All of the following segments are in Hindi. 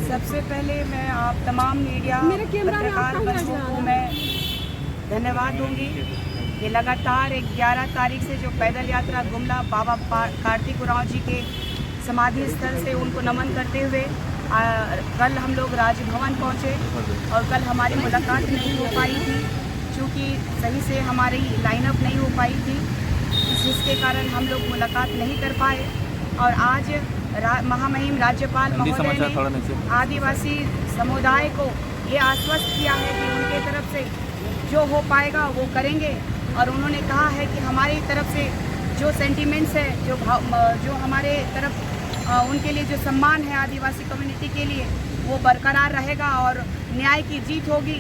सबसे पहले मैं आप तमाम मीडिया पत्रकार बंधुओं को मैं धन्यवाद दूंगी कि लगातार 11 तारीख से जो पैदल यात्रा गुमला बाबा कार्तिक उरांव जी के समाधि स्थल से उनको नमन करते हुए कल हम लोग राजभवन पहुंचे और कल हमारी मुलाकात नहीं हो पाई थी क्योंकि सही से हमारी लाइनअप नहीं हो पाई थी, जिसके कारण हम लोग मुलाकात नहीं कर पाए। और आज महामहिम राज्यपाल महोदय ने आदिवासी समुदाय को ये आश्वस्त किया है कि उनके तरफ से जो हो पाएगा वो करेंगे। और उन्होंने कहा है कि हमारी तरफ से जो सेंटिमेंट्स है, जो हमारे तरफ उनके लिए जो सम्मान है आदिवासी कम्युनिटी के लिए, वो बरकरार रहेगा और न्याय की जीत होगी।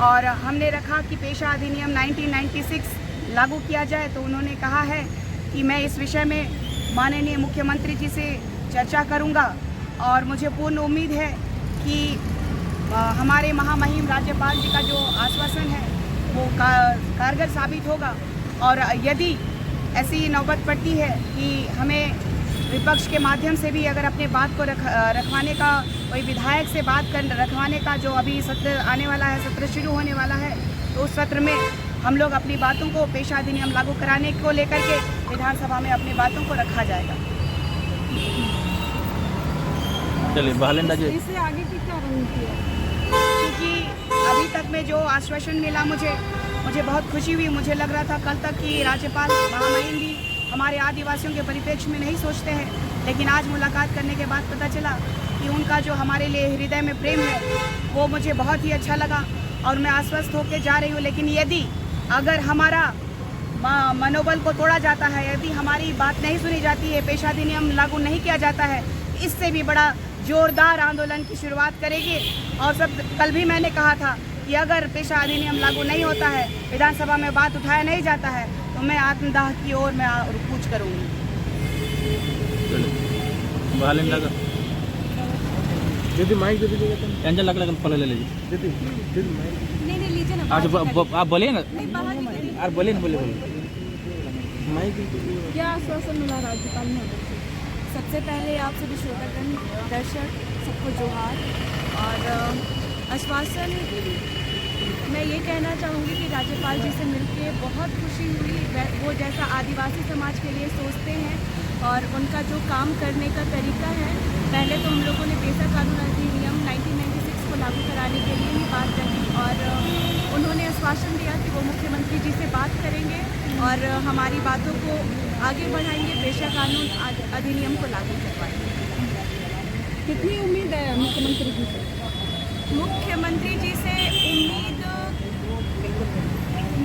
और हमने रखा कि पेशा अधिनियम 1996 लागू किया जाए, तो उन्होंने कहा है कि मैं इस विषय में माननीय मुख्यमंत्री जी से चर्चा करूंगा। और मुझे पूर्ण उम्मीद है कि हमारे महामहिम राज्यपाल जी का जो आश्वासन है वो कारगर साबित होगा। और यदि ऐसी नौबत पड़ती है कि हमें विपक्ष के माध्यम से भी अगर अपने बात को रखवाने का, कोई विधायक से बात कर रखवाने का, जो अभी सत्र आने वाला है, सत्र शुरू होने वाला है, तो उस सत्र में हम लोग अपनी बातों को, पेशा अधिनियम लागू कराने को लेकर के विधानसभा में अपनी बातों को रखा जाएगा। चलिए बहालिंदा जी, इससे आगे की क्या रणनीति है? क्योंकि अभी तक में जो आश्वासन मिला मुझे बहुत खुशी हुई। मुझे लग रहा था कल तक कि राज्यपाल महामहिम भी हमारे आदिवासियों के परिप्रेक्ष्य में नहीं सोचते हैं, लेकिन आज मुलाकात करने के बाद पता चला कि उनका जो हमारे लिए हृदय में प्रेम है वो मुझे बहुत ही अच्छा लगा। और मैं आश्वस्त होकर जा रही हूँ। लेकिन यदि अगर हमारा मनोबल को तोड़ा जाता है, यदि हमारी बात नहीं सुनी जाती है, पेशा अधिनियम लागू नहीं किया जाता है, इससे भी बड़ा जोरदार आंदोलन की शुरुआत करेंगे। और सब कल भी मैंने कहा था कि अगर पेशा अधिनियम लागू नहीं होता है, विधानसभा में बात उठाया नहीं जाता है, तो मैं आत्मदाह की ओर मैं कूच करूँगी। दीदी माइक दे दीजिएगा, एंजल लग फॉलो ले लीजिए। दीदी नहीं लीजिए ना, आप बोलिए ना, यार बोलिए ना, बोलिए माइक। क्या आश्वासन मिला राज्यपाल महोदय से? सबसे पहले आप सभी श्रोतागण दर्शक सबको जोहार। और आश्वासन मैं ये कहना चाहूँगी कि राज्यपाल जी से मिलके बहुत खुशी हुई। वो जैसा आदिवासी समाज के लिए सोचते हैं और उनका जो काम करने का तरीका है, पहले तो हम लोगों ने पेशा कानून अधिनियम 1996 को लागू कराने के लिए ही बात करी और उन्होंने आश्वासन दिया कि वो मुख्यमंत्री जी से बात करेंगे और हमारी बातों को आगे बढ़ाएंगे, पेशा कानून अधिनियम को लागू करवाएंगे। कितनी उम्मीद है मुख्यमंत्री जी से? मुख्यमंत्री जी से उम्मीद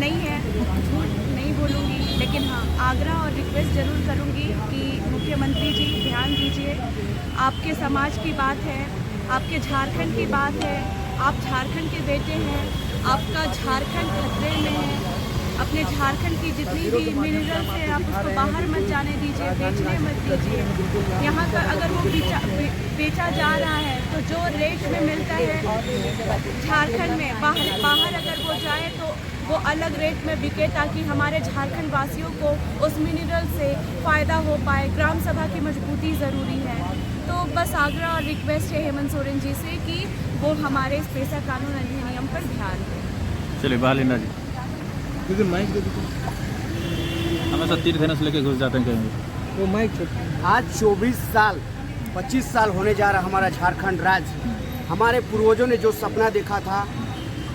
नहीं है, झूठ नहीं बोलूँगी, लेकिन हाँ आग्रह और रिक्वेस्ट ज़रूर करूँगी कि मुख्यमंत्री जी ध्यान दीजिए। आपके समाज की बात है, आपके झारखंड की बात है, आप झारखंड के बेटे हैं, आपका झारखंड खतरे में है। अपने झारखंड की जितनी भी मिनरल्स है आप उसको बाहर मत जाने दीजिए, बेचने मत दीजिए। यहाँ का अगर वो बेचा जा रहा है तो जो रेट में मिलता है झारखंड में, बाहर अगर वो जाए तो वो अलग रेट में बिके, ताकि हमारे झारखंड वासियों को उस मिनरल से फ़ायदा हो पाए। ग्राम सभा की मजबूती ज़रूरी है। तो बस आग्रह और रिक्वेस्ट है हेमंत सोरेन जी से कि वो हमारे इस पेशा कानून अधिनियम पर ध्यान दें। चलिए बहालिंदा जी, दीदी माइक दे दीजिए। हमेशा तीर धनुष लेके घुस जाते हैं कहीं, वो माइक। आज 25 साल होने जा रहा हमारा झारखंड राज्य। हमारे पूर्वजों ने जो सपना देखा था,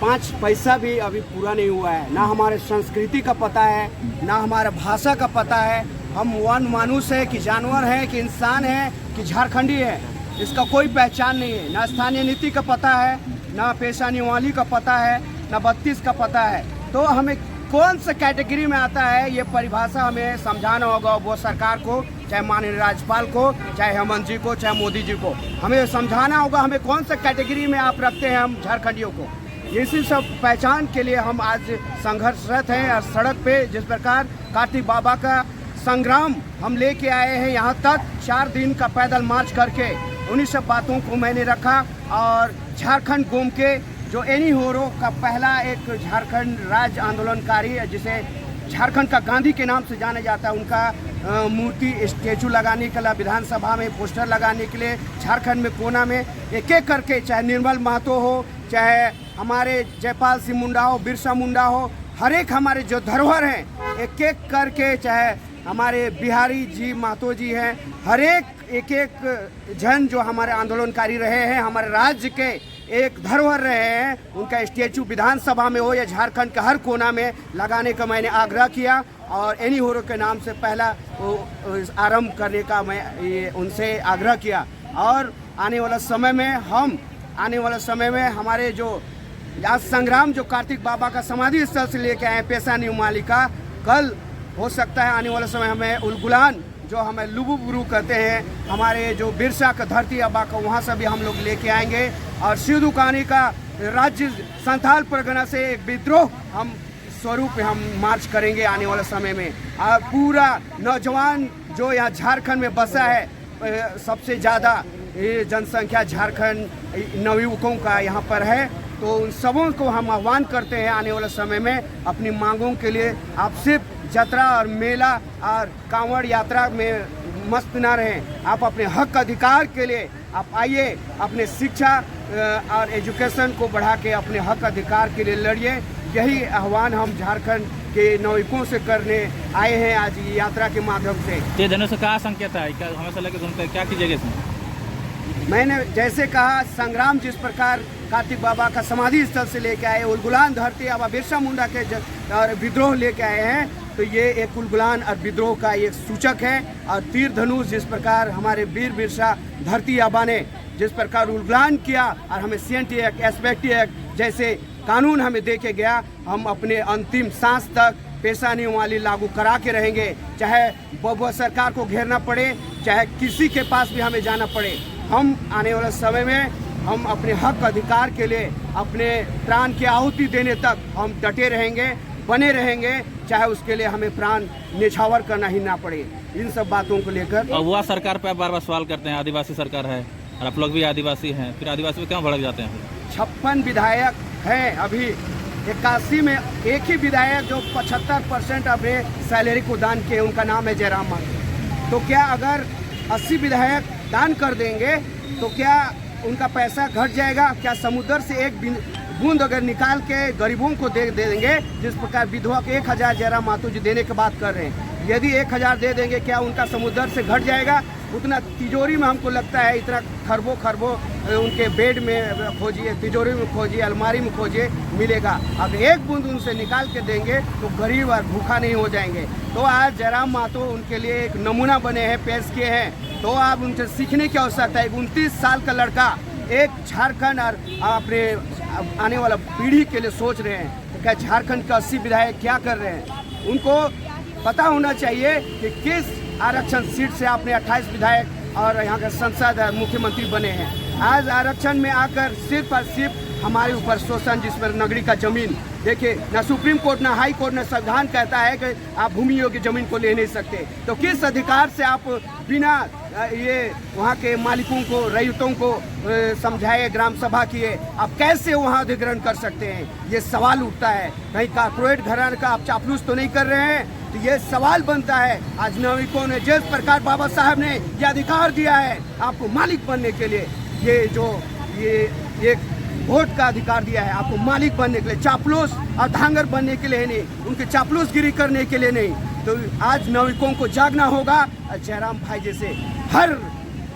5 पैसा भी अभी पूरा नहीं हुआ है। ना हमारे संस्कृति का पता है, ना हमारा भाषा का पता है। हम वन मानुष है कि जानवर है कि इंसान है कि झारखंडी है, इसका कोई पहचान नहीं है। ना स्थानीय नीति का पता है, ना पेशा निवाली का पता है, ना 32 का पता है। तो हमें कौन सा कैटेगरी में आता है, ये परिभाषा हमें समझाना होगा। वो सरकार को, चाहे माननीय राज्यपाल को, चाहे हेमंत जी को, चाहे मोदी जी को, हमें समझाना होगा हमें कौन सा कैटेगरी में आप रखते हैं हम झारखंडियों को। इसी सब पहचान के लिए हम आज संघर्षरत हैं और सड़क पे जिस प्रकार कार्तिक बाबा का संग्राम हम लेके आए हैं यहाँ तक 4 दिन का पैदल मार्च करके, उन्हीं सब बातों को मैंने रखा। और झारखंड घूम के जो एनी होरो का पहला एक झारखंड राज्य आंदोलनकारी है जिसे झारखंड का गांधी के नाम से जाना जाता है। उनका मूर्ति स्टेचू लगाने के लिए विधानसभा में पोस्टर लगाने के लिए झारखंड में कोना में एक एक करके, चाहे निर्मल महतो हो, चाहे हमारे जयपाल सिंह मुंडा हो, बिरसा मुंडा हो, हर एक हमारे जो धरोहर हैं एक एक करके, चाहे हमारे बिहारी जी महतो जी हैं, हर एक एक जन जो हमारे आंदोलनकारी रहे हैं, हमारे राज्य के एक धरोहर रहे हैं, उनका स्टेचू विधानसभा में हो या झारखंड के हर कोना में लगाने का मैंने आग्रह किया और एनी होरो के नाम से पहला आरंभ करने का मैं ये उनसे आग्रह किया। और आने वाला समय में हमारे जो आज संग्राम जो कार्तिक बाबा का समाधि स्थल से लेके आए पेशा न्यू मालिका, कल हो सकता है आने वाला समय हमें उलगुलान जो हमें लुबुबुरु कहते हैं, हमारे जो बिरसा का धरती अब्बा का, वहाँ से भी हम लोग लेके आएंगे। और सिद्धू कान्ही का राज्य संथाल परगना से एक विद्रोह हम स्वरूप हम मार्च करेंगे आने वाले समय में। और पूरा नौजवान जो यहाँ झारखंड में बसा है, सबसे ज़्यादा ये जनसंख्या झारखंड नवयुवकों का यहाँ पर है, तो उन सबों को हम आह्वान करते हैं आने वाले समय में अपनी मांगों के लिए आप सिर्फ यात्रा और मेला और कांवड़ यात्रा में मस्त ना रहें। आप अपने हक अधिकार के लिए आप आइए, अपने शिक्षा और एजुकेशन को बढ़ा के अपने हक अधिकार के लिए लड़िए। यही आह्वान हम झारखंड के नागरिकों से करने आए हैं आज ये यात्रा के माध्यम से। ये जनों से कहा संकेत है, क्या हमेशा लेकर सुनते क्या कीजिएगा इसमें? मैंने जैसे कहा, संग्राम जिस प्रकार कार्तिक बाबा का समाधि स्थल से लेके आए, उलगुलान धरती बाबा बिरसा मुंडा के और विद्रोह लेके आए हैं, तो ये एक उलगुलान और विद्रोह का एक सूचक है। और तीर धनुष जिस प्रकार हमारे वीर बिरसा धरती आबा ने जिस प्रकार उलगुलान किया और हमें सीएनटी एक्ट, एसपेक्टी एक्ट जैसे कानून हमें दे के गया, हम अपने अंतिम सांस तक पेशा नियमावली लागू करा के रहेंगे। चाहे बबुआ सरकार को घेरना पड़े, चाहे किसी के पास भी हमें जाना पड़े, हम आने वाले समय में हम अपने हक अधिकार के लिए अपने प्राण की आहुति देने तक हम डटे रहेंगे, बने रहेंगे, चाहे उसके लिए हमें प्राण न्यौछावर करना ही ना पड़े। इन सब बातों को लेकर और वह सरकार पे बार बार सवाल करते हैं, आदिवासी सरकार है और आप लोग भी आदिवासी हैं, फिर आदिवासी पे क्यों भड़क जाते हैं? 56 विधायक हैं, अभी 81 में एक ही विधायक जो 75% अपने सैलरी को दान किए, उनका नाम है जयराम महतो। तो क्या अगर 80 विधायक दान कर देंगे तो क्या उनका पैसा घट जाएगा? क्या समुद्र से एक बूंद अगर निकाल के गरीबों को दे देंगे, जिस प्रकार विधवा के 1000 जयराम महतो जी देने की बात कर रहे हैं, यदि 1000 दे देंगे, क्या उनका समुद्र से घट जाएगा? उतना तिजोरी में हमको लगता है इतना खरबों उनके बेड में खोजिए, तिजोरी में खोजिए, अलमारी में खोजिए, मिलेगा। अगर एक बूंद उनसे निकाल के देंगे तो गरीब और भूखा नहीं हो जाएंगे। तो आज जयराम महतो उनके लिए एक नमूना बने हैं, पेश किए हैं। तो आप उनसे सीखने की आवश्यकता है। 29 साल का लड़का एक झारखंड और अपने आने वाला पीढ़ी के लिए सोच रहे हैं, तो क्या झारखंड का 80 विधायक क्या कर रहे हैं? उनको पता होना चाहिए कि किस आरक्षण सीट से आपने 28 विधायक और यहाँ का संसद और मुख्यमंत्री बने हैं। आज आरक्षण में आकर सिर्फ और सिर्फ हमारे ऊपर शोषण, जिस पर नगरी का जमीन देखिए, ना सुप्रीम कोर्ट ना हाई कोर्ट ना संविधान कहता है कि आप भूमि योग्य जमीन को ले नहीं सकते। तो किस अधिकार से आप बिना ये वहाँ के मालिकों को, रईतों को समझाए, ग्राम सभा किए, आप कैसे वहाँ अधिग्रहण कर सकते हैं? ये सवाल उठता है। कहीं कारपोरेट घराने का आप चापलूस तो नहीं कर रहे हैं? तो ये सवाल बनता है। आज नागरिकों ने जिस प्रकार बाबा साहब ने ये अधिकार दिया है आपको मालिक बनने के लिए, ये वोट का अधिकार दिया है आपको मालिक बनने के लिए, चापलूस और धांगर बनने के लिए नहीं, उनके चापलूसगिरी करने के लिए नहीं। तो आज नागरिकों को जागना होगा। जयराम भाई जैसे हर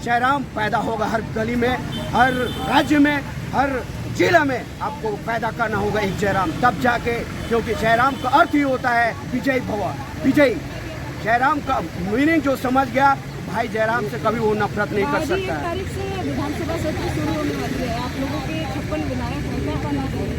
जयराम पैदा होगा, हर गली में, हर राज्य में, हर जिला में आपको पैदा करना होगा एक जयराम, तब जाके, क्योंकि जयराम का अर्थ ही होता है विजय भव, विजयी। जयराम का मीनिंग जो समझ गया, भाई जयराम से कभी वो नफरत नहीं कर सकता है। 1 तारीख से विधानसभा सत्र शुरू होने वाली है, आप लोगों के 56 विधायक हैं, क्या करना चाहिए?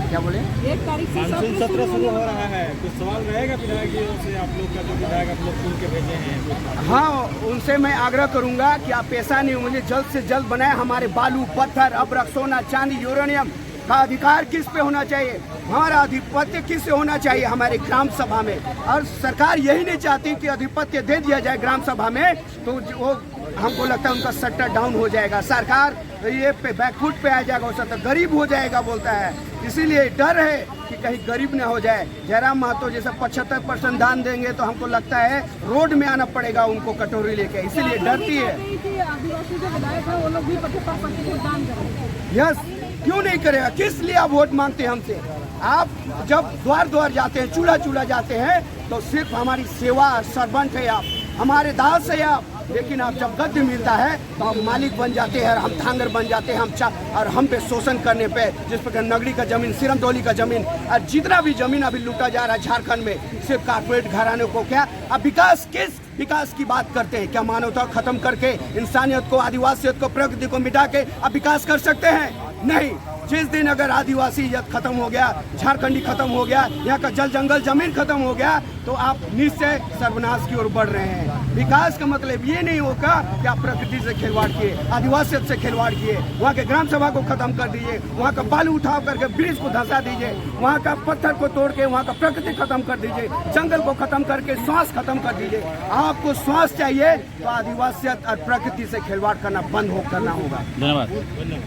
क्या बोले? 1 तारीख से सत्र शुरू हो रहा है, कुछ सवाल रहेगा विधायकों से? आप लोग का जो विधायक आप लोग चुन के भेजे हैं, हाँ, उनसे मैं आग्रह करूंगा कि आप पेशा नहीं मुझे जल्द से जल्द बनाए। हमारे बालू, पत्थर, अब्रक, सोना, चांदी, यूरेनियम का अधिकार किस पे होना चाहिए? हमारा आधिपत्य किस से होना चाहिए हमारे ग्राम सभा में? और सरकार यही नहीं चाहती कि आधिपत्य दे दिया जाए ग्राम सभा में, तो वो हमको लगता है उनका शटर डाउन हो जाएगा, सरकार ये पे बैकफुट पे आ जाएगा, उसका तो गरीब हो जाएगा बोलता है। इसीलिए डर है कि कि कहीं गरीब न हो जाए। जयराम महतो जैसे 75% दान देंगे तो हमको लगता है रोड में आना पड़ेगा उनको कटोरी लेके, इसीलिए डरती है। आदिवासी जो विधायक है वो लोग भी 75% दान करेंगे। यस, क्यों नहीं करेगा? किस लिए आप वोट मांगते हैं हमसे? आप जब द्वार द्वार जाते हैं, चूल्हा चूल्हा जाते हैं, तो सिर्फ हमारी सेवा सर्वेंट है आप, हमारे दास है आप। लेकिन आप जब गद्दी मिलता है तो हम मालिक बन जाते हैं, हम थांगर बन जाते हैं, और हम पे शोषण करने पे, जिस प्रकार नगरी का जमीन, सिरमदौली का जमीन और जितना भी जमीन अभी लूटा जा रहा है झारखंड में, सिर्फ कारपोरेट घराने को। क्या अब विकास, किस विकास की बात करते हैं? क्या मानवता खत्म करके, इंसानियत को, आदिवासियत को, प्रकृति को मिटा के अब विकास कर सकते हैं? नहीं। जिस दिन अगर आदिवासीयत खत्म हो गया, झारखंडी खत्म हो गया, यहाँ का जल जंगल जमीन खत्म हो गया, तो आप निश्चय सर्वनाश की ओर बढ़ रहे हैं। विकास का मतलब ये नहीं होगा कि आप प्रकृति से खिलवाड़ किए, आदिवासियत से खिलवाड़ किए, वहाँ के ग्राम सभा को खत्म कर दीजिए, वहाँ का बालू उठाव करके ब्रिज को धंसा दीजिए, वहाँ का पत्थर को तोड़ के वहाँ का प्रकृति खत्म कर दीजिए, जंगल को खत्म करके श्वास खत्म कर दीजिए। आपको श्वास चाहिए तो आदिवासियत और प्रकृति से खिलवाड़ करना बंद करना होगा। धन्यवाद।